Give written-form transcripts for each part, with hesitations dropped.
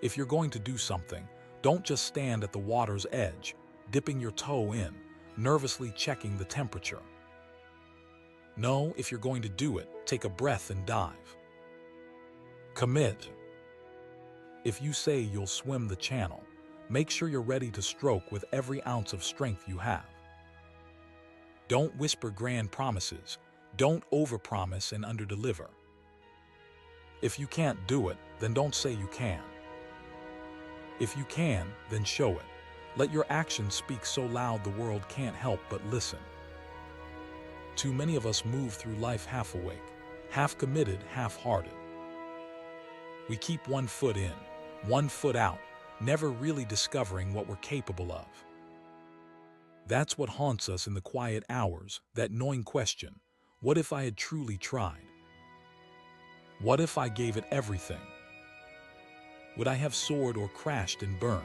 If you're going to do something, don't just stand at the water's edge, dipping your toe in, nervously checking the temperature. No, if you're going to do it, take a breath and dive. Commit. If you say you'll swim the channel, make sure you're ready to stroke with every ounce of strength you have. Don't whisper grand promises. Don't overpromise and underdeliver. If you can't do it, then don't say you can. If you can, then show it. Let your actions speak so loud the world can't help but listen. Too many of us move through life half awake, half committed, half-hearted. We keep one foot in, one foot out, never really discovering what we're capable of. That's what haunts us in the quiet hours, that gnawing question, what if I had truly tried? What if I gave it everything? Would I have soared or crashed and burned?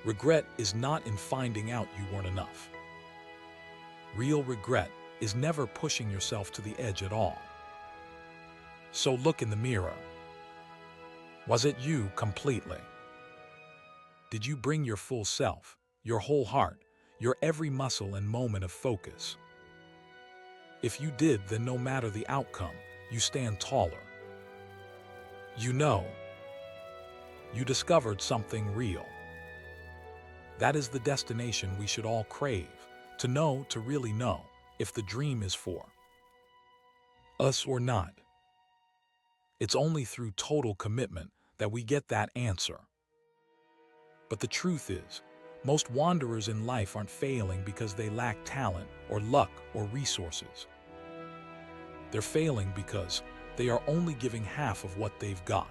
Regret is not in finding out you weren't enough. Real regret is never pushing yourself to the edge at all. So look in the mirror. Was it you completely? Did you bring your full self, your whole heart, your every muscle and moment of focus? If you did, then no matter the outcome, you stand taller. You discovered something real. That is the destination we should all crave, to know, to really know, if the dream is for us or not. It's only through total commitment that we get that answer. But the truth is, most wanderers in life aren't failing because they lack talent or luck or resources. They're failing because they are only giving half of what they've got.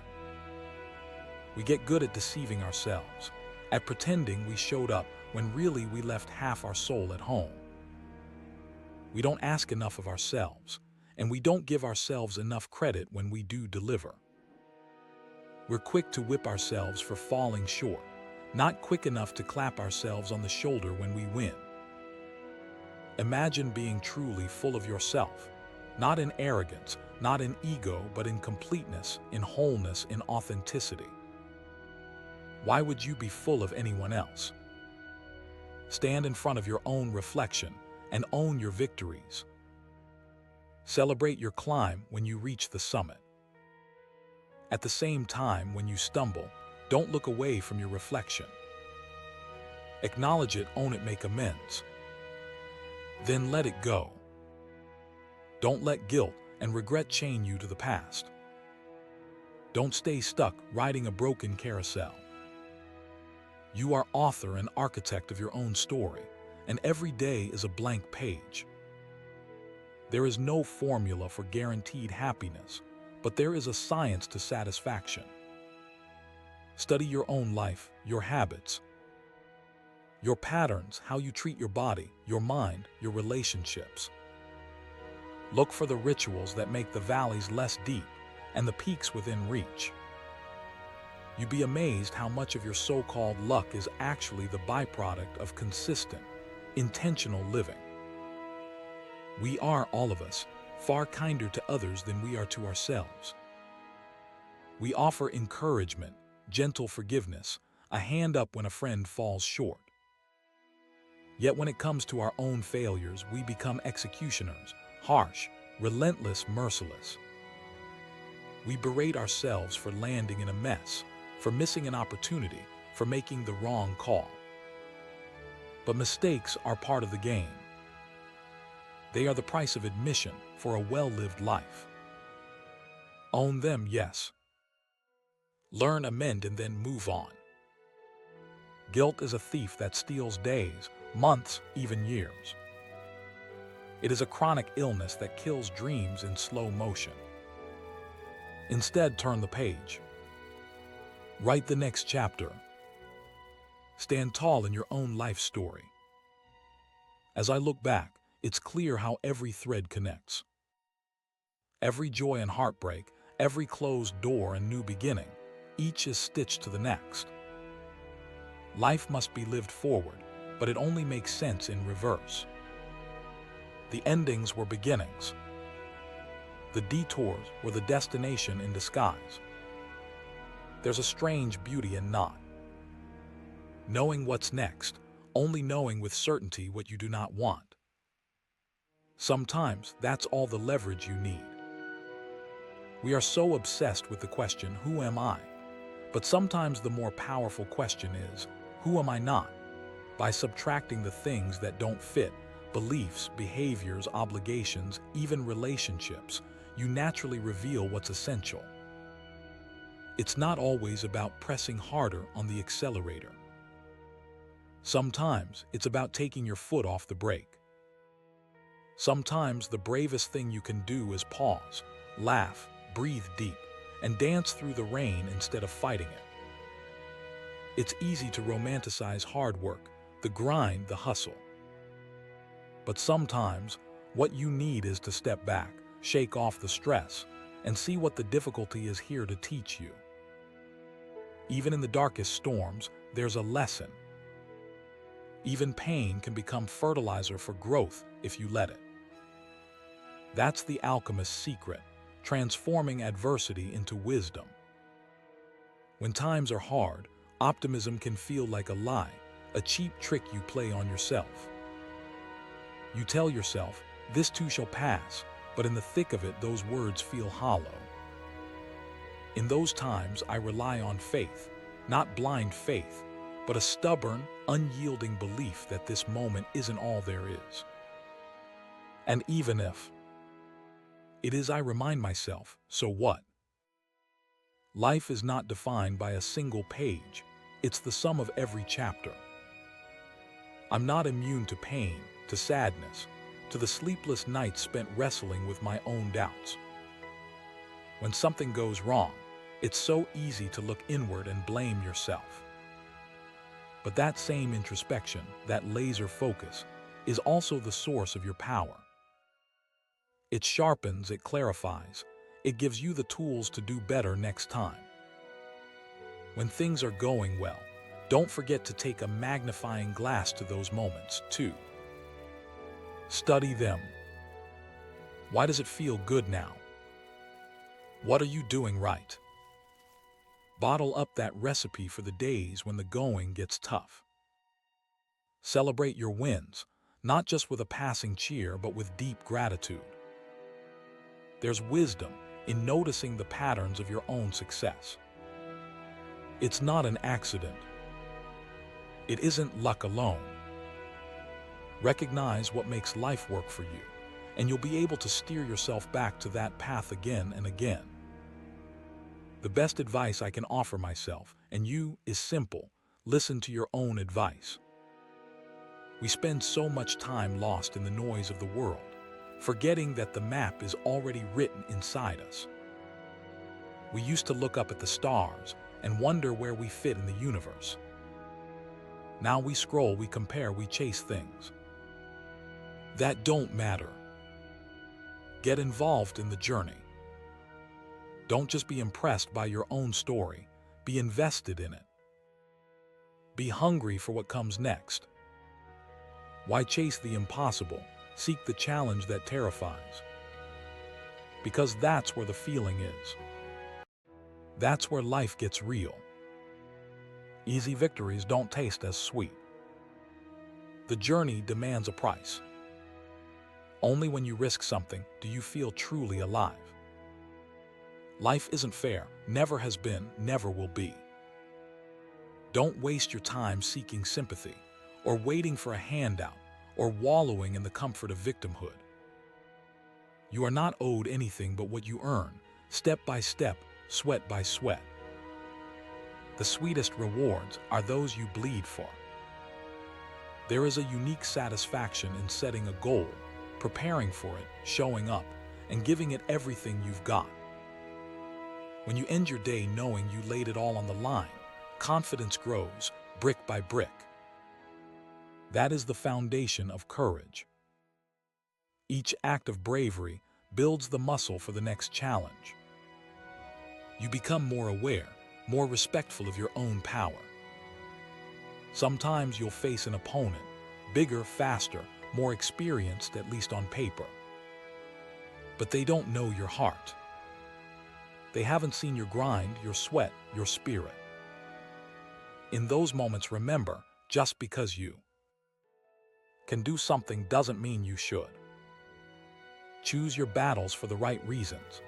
We get good at deceiving ourselves, at pretending we showed up when really we left half our soul at home. We don't ask enough of ourselves, and we don't give ourselves enough credit when we do deliver. We're quick to whip ourselves for falling short, not quick enough to clap ourselves on the shoulder when we win. Imagine being truly full of yourself, not in arrogance, not in ego, but in completeness, in wholeness, in authenticity. Why would you be full of anyone else? Stand in front of your own reflection and own your victories. Celebrate your climb when you reach the summit. At the same time, when you stumble, don't look away from your reflection. Acknowledge it, own it, make amends. Then let it go. Don't let guilt and regret chain you to the past. Don't stay stuck riding a broken carousel. You are author and architect of your own story, and every day is a blank page. There is no formula for guaranteed happiness, but there is a science to satisfaction. Study your own life, your habits, your patterns, how you treat your body, your mind, your relationships. Look for the rituals that make the valleys less deep and the peaks within reach. You'd be amazed how much of your so-called luck is actually the byproduct of consistent, intentional living. We are, all of us, far kinder to others than we are to ourselves. We offer encouragement, gentle forgiveness, a hand up when a friend falls short. Yet when it comes to our own failures, we become executioners, harsh, relentless, merciless. We berate ourselves for landing in a mess, for missing an opportunity, for making the wrong call. But mistakes are part of the game. They are the price of admission for a well-lived life. Own them, yes. Learn, amend, and then move on. Guilt is a thief that steals days, months, even years. It is a chronic illness that kills dreams in slow motion. Instead, turn the page. Write the next chapter. Stand tall in your own life story. As I look back, it's clear how every thread connects. Every joy and heartbreak, every closed door and new beginning, each is stitched to the next. Life must be lived forward, but it only makes sense in reverse. The endings were beginnings. The detours were the destination in disguise. There's a strange beauty in not knowing what's next, only knowing with certainty what you do not want. Sometimes that's all the leverage you need. We are so obsessed with the question, who am I? But sometimes the more powerful question is, who am I not? By subtracting the things that don't fit, beliefs, behaviors, obligations, even relationships, you naturally reveal what's essential. It's not always about pressing harder on the accelerator. Sometimes it's about taking your foot off the brake. Sometimes the bravest thing you can do is pause, laugh, breathe deep, and dance through the rain instead of fighting it. It's easy to romanticize hard work, the grind, the hustle. But sometimes, what you need is to step back, shake off the stress, and see what the difficulty is here to teach you. Even in the darkest storms, there's a lesson. Even pain can become fertilizer for growth if you let it. That's the alchemist's secret, transforming adversity into wisdom. When times are hard, optimism can feel like a lie, a cheap trick you play on yourself. You tell yourself, this too shall pass, but in the thick of it, those words feel hollow. In those times, I rely on faith, not blind faith, but a stubborn, unyielding belief that this moment isn't all there is. And even if it is, I remind myself, so what? Life is not defined by a single page. It's the sum of every chapter. I'm not immune to pain, to sadness, to the sleepless nights spent wrestling with my own doubts. When something goes wrong, it's so easy to look inward and blame yourself. But that same introspection, that laser focus, is also the source of your power. It sharpens, it clarifies, it gives you the tools to do better next time. When things are going well, don't forget to take a magnifying glass to those moments, too. Study them. Why does it feel good now? What are you doing right? Bottle up that recipe for the days when the going gets tough. Celebrate your wins, not just with a passing cheer, but with deep gratitude. There's wisdom in noticing the patterns of your own success. It's not an accident. It isn't luck alone. Recognize what makes life work for you, and you'll be able to steer yourself back to that path again and again. The best advice I can offer myself and you is simple: listen to your own advice. We spend so much time lost in the noise of the world, forgetting that the map is already written inside us. We used to look up at the stars and wonder where we fit in the universe. Now we scroll, we compare, we chase things that don't matter. Get involved in the journey. Don't just be impressed by your own story, be invested in it. Be hungry for what comes next. Why chase the impossible? Seek the challenge that terrifies. Because that's where the feeling is. That's where life gets real. Easy victories don't taste as sweet. The journey demands a price. Only when you risk something do you feel truly alive. Life isn't fair, never has been, never will be. Don't waste your time seeking sympathy, or waiting for a handout, or wallowing in the comfort of victimhood. You are not owed anything but what you earn, step by step, sweat by sweat. The sweetest rewards are those you bleed for. There is a unique satisfaction in setting a goal, preparing for it, showing up, and giving it everything you've got. When you end your day knowing you laid it all on the line, confidence grows, brick by brick. That is the foundation of courage. Each act of bravery builds the muscle for the next challenge. You become more aware, more respectful of your own power. Sometimes you'll face an opponent, bigger, faster, more experienced, at least on paper. But they don't know your heart. They haven't seen your grind, your sweat, your spirit. In those moments, remember, just because you can do something doesn't mean you should. Choose your battles for the right reasons.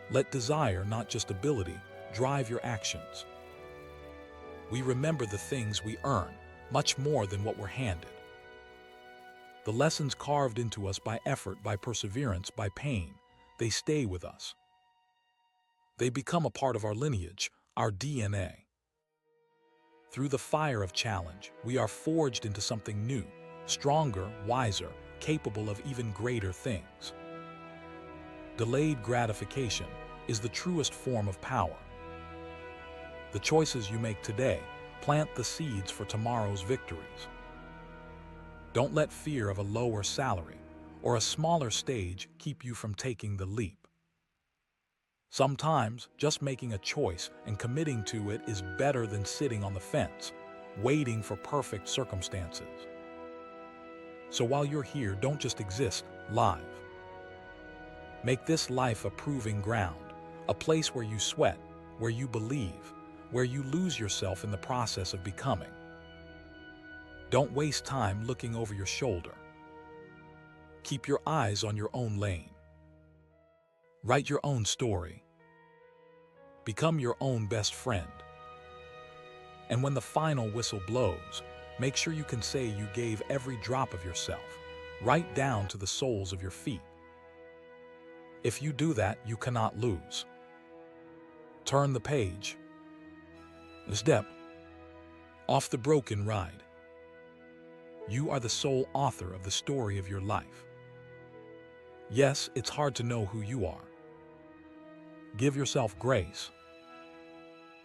Let desire, not just ability, drive your actions. We remember the things we earn, much more than what we're handed. The lessons carved into us by effort, by perseverance, by pain, they stay with us. They become a part of our lineage, our DNA. Through the fire of challenge, we are forged into something new, stronger, wiser, capable of even greater things. Delayed gratification is the truest form of power. The choices you make today plant the seeds for tomorrow's victories. Don't let fear of a lower salary or a smaller stage keep you from taking the leap. Sometimes, just making a choice and committing to it is better than sitting on the fence, waiting for perfect circumstances. So while you're here, don't just exist, live. Make this life a proving ground, a place where you sweat, where you believe, where you lose yourself in the process of becoming. Don't waste time looking over your shoulder. Keep your eyes on your own lane. Write your own story. Become your own best friend. And when the final whistle blows, make sure you can say you gave every drop of yourself, right down to the soles of your feet. If you do that, you cannot lose. Turn the page. Step off the broken ride. You are the sole author of the story of your life. Yes, it's hard to know who you are. Give yourself grace.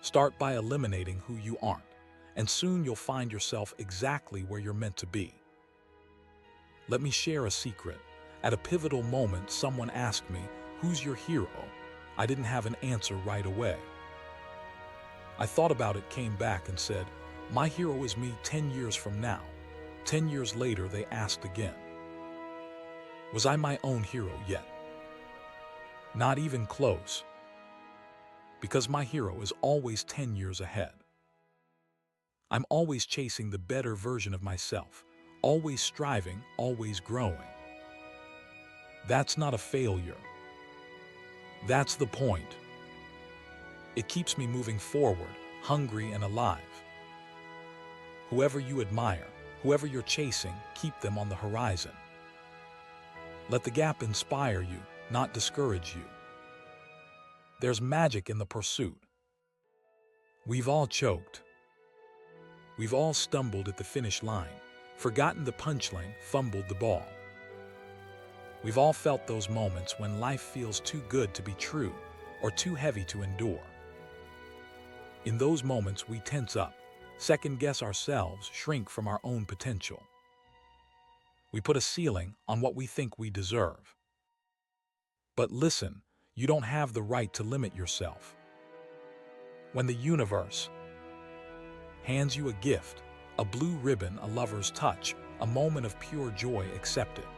Start by eliminating who you aren't, and soon you'll find yourself exactly where you're meant to be. Let me share a secret. At a pivotal moment, someone asked me, "Who's your hero?" I didn't have an answer right away. I thought about it, came back and said, "My hero is me 10 years from now." 10 years later, they asked again. Was I my own hero yet? Not even close. Because my hero is always 10 years ahead. I'm always chasing the better version of myself, always striving, always growing. That's not a failure. That's the point. It keeps me moving forward, hungry and alive. Whoever you admire, whoever you're chasing, keep them on the horizon. Let the gap inspire you, not discourage you. There's magic in the pursuit. We've all choked. We've all stumbled at the finish line, forgotten the punchline, fumbled the ball. We've all felt those moments when life feels too good to be true or too heavy to endure. In those moments, we tense up, second-guess ourselves, shrink from our own potential. We put a ceiling on what we think we deserve. But listen, you don't have the right to limit yourself. When the universe hands you a gift, a blue ribbon, a lover's touch, a moment of pure joy, accept it.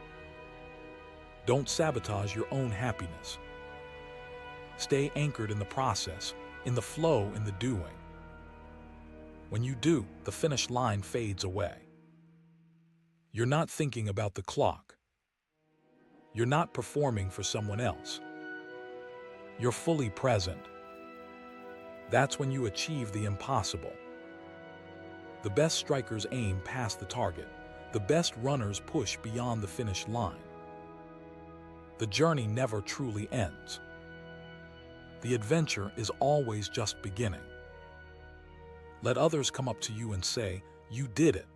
Don't sabotage your own happiness. Stay anchored in the process, in the flow, in the doing. When you do, the finish line fades away. You're not thinking about the clock. You're not performing for someone else. You're fully present. That's when you achieve the impossible. The best strikers aim past the target. The best runners push beyond the finish line. The journey never truly ends. The adventure is always just beginning. Let others come up to you and say, "You did it."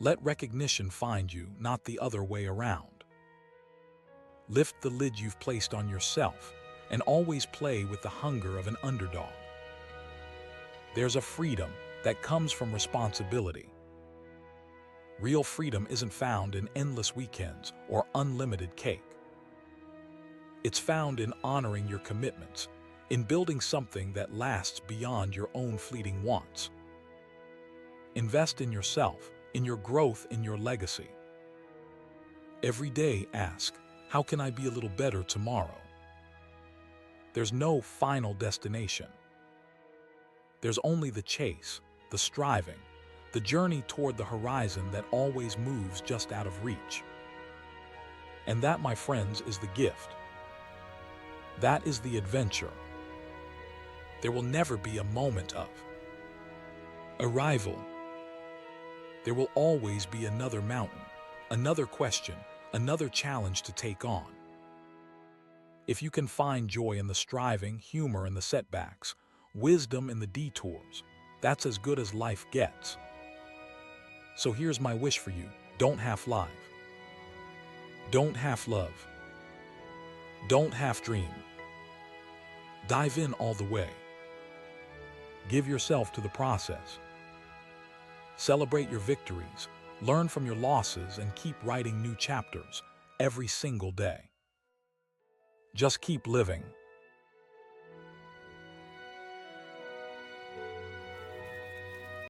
Let recognition find you, not the other way around. Lift the lid you've placed on yourself, and always play with the hunger of an underdog. There's a freedom that comes from responsibility. Real freedom isn't found in endless weekends or unlimited cake. It's found in honoring your commitments, in building something that lasts beyond your own fleeting wants. Invest in yourself, in your growth, in your legacy. Every day ask, how can I be a little better tomorrow? There's no final destination. There's only the chase, the striving, the journey toward the horizon that always moves just out of reach. And that, my friends, is the gift. That is the adventure. There will never be a moment of arrival. There will always be another mountain, another question, another challenge to take on. If you can find joy in the striving, humor in the setbacks, wisdom in the detours, that's as good as life gets. So here's my wish for you. Don't half live. Don't half love. Don't half dream. Dive in all the way. Give yourself to the process. Celebrate your victories, learn from your losses, and keep writing new chapters every single day. Just keep living.